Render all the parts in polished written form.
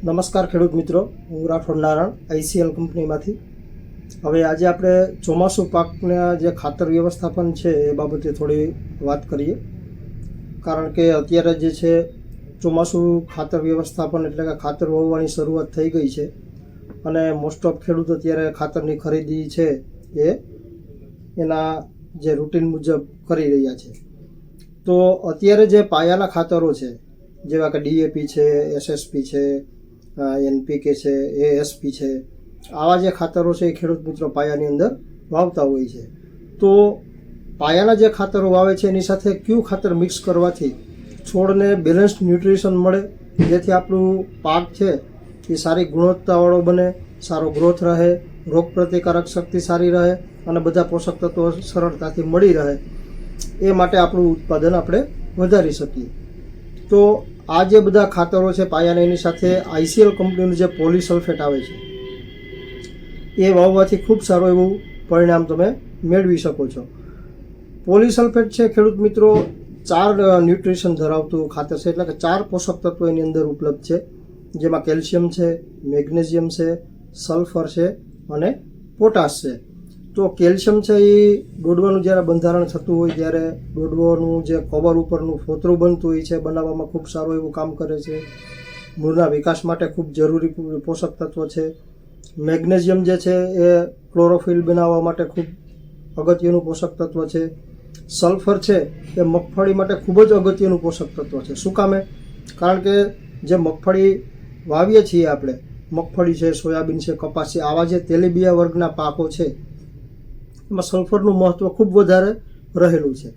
નમસ્કાર ખેડૂત મિત્રો, હું રાઠોડ નારાયણ આઈસીએલ કંપનીમાંથી. હવે આજે આપણે ચોમાસું પાકના જે ખાતર વ્યવસ્થાપન છે એ બાબતે થોડી વાત કરીએ. કારણ કે અત્યારે જે છે ચોમાસું ખાતર વ્યવસ્થાપન એટલે કે ખાતર વાવવાની શરૂઆત થઈ ગઈ છે અને મોસ્ટ ઓફ ખેડૂત અત્યારે ખાતરની ખરીદી છે એ એના જે રૂટીન મુજબ કરી રહ્યા છે. તો અત્યારે જે પાયાના ખાતરો છે જેવા કે ડીએપી છે, એસએસપી છે, એનપીકે છે, એએસપી છે, આવા જે ખાતરો છે એ ખેડૂત મિત્રો પાયાની અંદર વાવતા હોય છે. તો પાયાના જે ખાતરો વાવે છે એની સાથે કયું ખાતર મિક્સ કરવાથી છોડને બેલેન્સ્ડ ન્યુટ્રિશન મળે, જેથી આપણું પાક છે એ સારી ગુણવત્તાવાળો બને, સારો ગ્રોથ રહે, રોગ પ્રતિકારક શક્તિ સારી રહે અને બધા પોષક તત્વો સરળતાથી મળી રહે, એ માટે આપણું ઉત્પાદન આપણે વધારી શકીએ. તો આ જે બધા ખાતરો છે પાયાના, એની સાથે આઈસીએલ કંપનીનું જે પોલીસલ્ફેટ આવે છે એ વાવવાથી ખૂબ સારું એવું પરિણામ તમે મેળવી શકો છો. પોલીસલ્ફેટ છે ખેડૂત મિત્રો 4 ન્યુટ્રિશન ધરાવતું ખાતર છે, એટલે કે 4 પોષક તત્વો એની અંદર ઉપલબ્ધ છે, જેમાં કેલ્શિયમ છે, મેગ્નેશિયમ છે, સલ્ફર છે અને પોટાશ છે. તો કેલ્શિયમ છે એ દોડવાનું જ્યારે બંધારણ થતું હોય ત્યારે દોડવાનું જે કવર ઉપરનું ફોતરું બનતું હોય છે બનાવવામાં ખૂબ સારું એવું કામ કરે છે. મૂળના વિકાસ માટે ખૂબ જરૂરી પોષક તત્વ છે. મેગ્નેશિયમ જે છે એ ક્લોરોફિલ બનાવવા માટે ખૂબ અગત્યનું પોષક તત્વ છે. સલ્ફર છે એ મગફળી માટે ખૂબ જ અગત્યનું પોષક તત્વ છે. શું કામે? કારણ કે જે મગફળી વાવીએ છીએ આપણે, મગફળી છે, સોયાબીન છે, કપાસ છે, આવા જે તેલીબિયા વર્ગના પાકો છે એમાં સલ્ફરનું મહત્ત્વ ખૂબ વધારે રહેલું છે.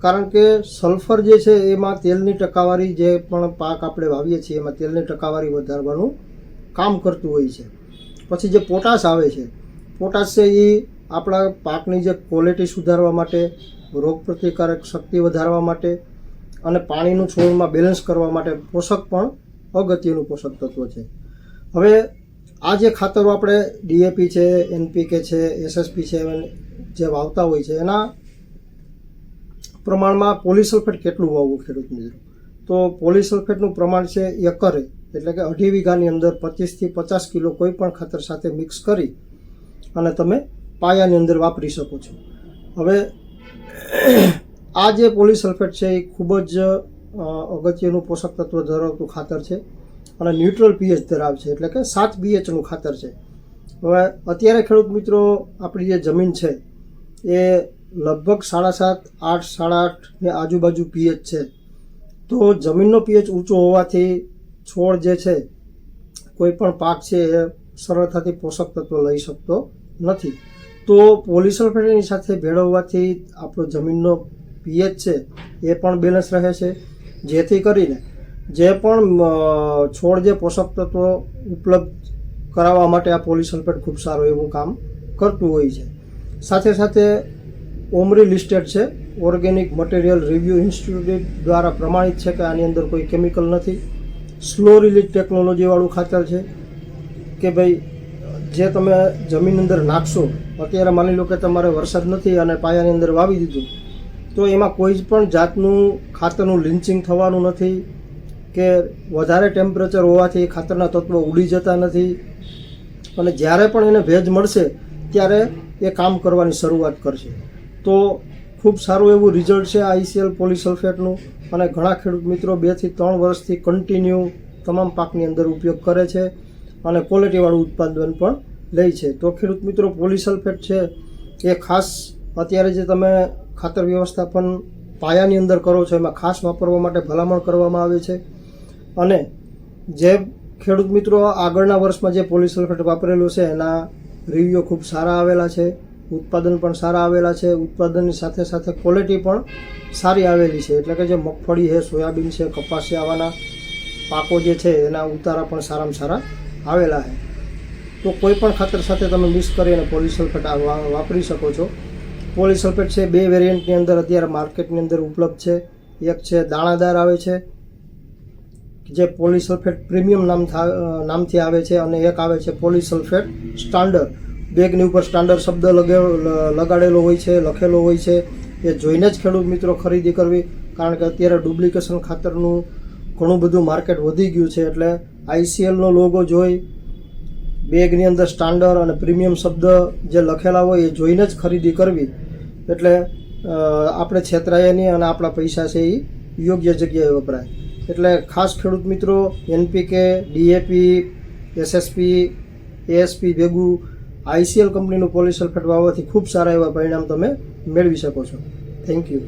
કારણ કે સલ્ફર જે છે એમાં તેલની ટકાવારી, જે પણ પાક આપણે વાવીએ છીએ એમાં તેલની ટકાવારી વધારવાનું કામ કરતું હોય છે. પછી જે પોટાશ આવે છે, પોટાશ છે એ આપણા પાકની જે ક્વોલિટી સુધારવા માટે, રોગ પ્રતિકારક શક્તિ વધારવા માટે અને પાણીનું છોડમાં બેલેન્સ કરવા માટે પોષક પણ અગત્યનું પોષક તત્વ છે. હવે આ જે ખાતરો આપણે ડીએપી છે, એનપીકે છે, એસએસપી છે જે વાવતા હોય છે, એના પ્રમાણમાં પોલીસલ્ફેટ કેટલું વાવવું ખેડૂત મિત્રો? તો પોલીસલ્ફેટનું પ્રમાણ છે એકરે, એટલે કે 2.5 વીઘાની અંદર 25 થી 50 કિલો કોઈ પણ ખાતર સાથે મિક્સ કરી અને તમે પાયાની અંદર વાપરી શકો છો. હવે આ જે પોલીસલ્ફેટ છે એ ખૂબ જ અગત્યનું પોષક તત્વ ધરાવતું ખાતર છે અને ન્યુટ્રલ પીએચ ધરાવે છે, એટલે કે 7 pHનું ખાતર છે. હવે અત્યારે ખેડૂત મિત્રો આપણી જે જમીન છે એ લગભગ 7.5, 8, 8.5 ની આજુબાજુ પીએચ છે. તો જમીનનો પીએચ ઊંચો હોવાથી છોડ જે છે કોઈ પણ પાક છે એ સરળતાથી પોષક તત્વ લઈ શકતો નથી. તો પોલીસલ્ફેટની સાથે ભેળવવાથી આપણો જમીનનો પીએચ છે એ પણ બેલેન્સ રહે છે, જેથી કરીને જે પણ છોડ જે પોષક તત્વો ઉપલબ્ધ કરાવવા માટે આ પોલીસલ્ફેટ ખૂબ સારું એવું કામ કરતું હોય છે. સાથે સાથે ઓમરી લિસ્ટેડ છે, ઓર્ગેનિક મટીરિયલ રિવ્યૂ ઇન્સ્ટિટ્યૂટ દ્વારા પ્રમાણિત છે કે આની અંદર કોઈ કેમિકલ નથી. સ્લો રિલીઝ ટેકનોલોજીવાળું ખાતર છે કે ભાઈ જે તમે જમીન અંદર નાખશો, અત્યારે માની લો કે તમારે વરસાદ નથી અને પાયાની અંદર વાવી દીધું, તો એમાં કોઈ પણ જાતનું ખાતરનું લિન્ચિંગ થવાનું નથી કે વધારે ટેમ્પરેચર હોવાથી ખાતરના તત્વો ઉડી જતા નથી અને જ્યારે પણ એને ભેજ મળશે ત્યારે એ કામ કરવાની શરૂઆત કરશે. તો ખૂબ સારું એવું રિઝલ્ટ છે આઈસીએલ પોલીસલ્ફેટનું અને ઘણા ખેડૂત મિત્રો 2 થી 3 વર્ષથી કન્ટિન્યુ તમામ પાકની અંદર ઉપયોગ કરે છે અને ક્વોલિટીવાળું ઉત્પાદન પણ લે છે. તો ખેડૂત મિત્રો પોલીસલ્ફેટ છે એ ખાસ અત્યારે જે તમે ખાતર વ્યવસ્થાપન પાયાની અંદર કરો છો એમાં ખાસ વાપરવા માટે ભલામણ કરવામાં આવે છે. અને જે ખેડૂત મિત્રો આગળના વર્ષમાં જે પોલીસલ્ફેટ વાપરેલું છે એના રિવ્યૂ ખૂબ સારા આવેલા છે, ઉત્પાદન પણ સારા આવેલા છે, ઉત્પાદનની સાથે સાથે ક્વોલિટી પણ સારી આવેલી છે. એટલે કે જે મગફળી છે, સોયાબીન છે, કપાસ છે, આવાના પાકો જે છે એના ઉતારા પણ સારામાં સારા આવેલા છે. તો કોઈ પણ ખાતર સાથે તમે મિક્સ કરી અને પોલીસલ્ફેટ વાપરી શકો છો. પોલીસલ્ફેટ છે 2 વેરિયન્ટની અંદર અત્યારે માર્કેટની અંદર ઉપલબ્ધ છે. એક છે દાણાદાર આવે છે જે પોલીસલ્ફેટ પ્રીમિયમ નામથી આવે છે અને એક આવે છે પોલીસલ્ફેટ સ્ટાન્ડર્ડ. બેગની ઉપર સ્ટાન્ડર્ડ શબ્દ લગાડેલો હોય છે, લખેલો હોય છે. એ જોઈને જ ખેડૂત મિત્રો ખરીદી કરવી, કારણ કે અત્યારે ડુપ્લિકેશન ખાતરનું ઘણું બધું માર્કેટ વધી ગયું છે, એટલે ICLનો લોગો જોઈ, બેગની અંદર સ્ટાન્ડર્ડ અને પ્રીમિયમ શબ્દ જે લખેલા હોય એ જોઈને જ ખરીદી કરવી. એટલે આપણે છેતરાઈએ નહીં અને આપણા પૈસા છે એ યોગ્ય જગ્યાએ વપરાય. એટલે ખાસ ખેડૂત મિત્રો NPK, DAP, SSP, ASP ભેગું ICL કંપનીનું પોલીસલ્ફેટ વાવવાથી ખૂબ સારા એવા પરિણામ તમે મેળવી શકો છો. Thank you.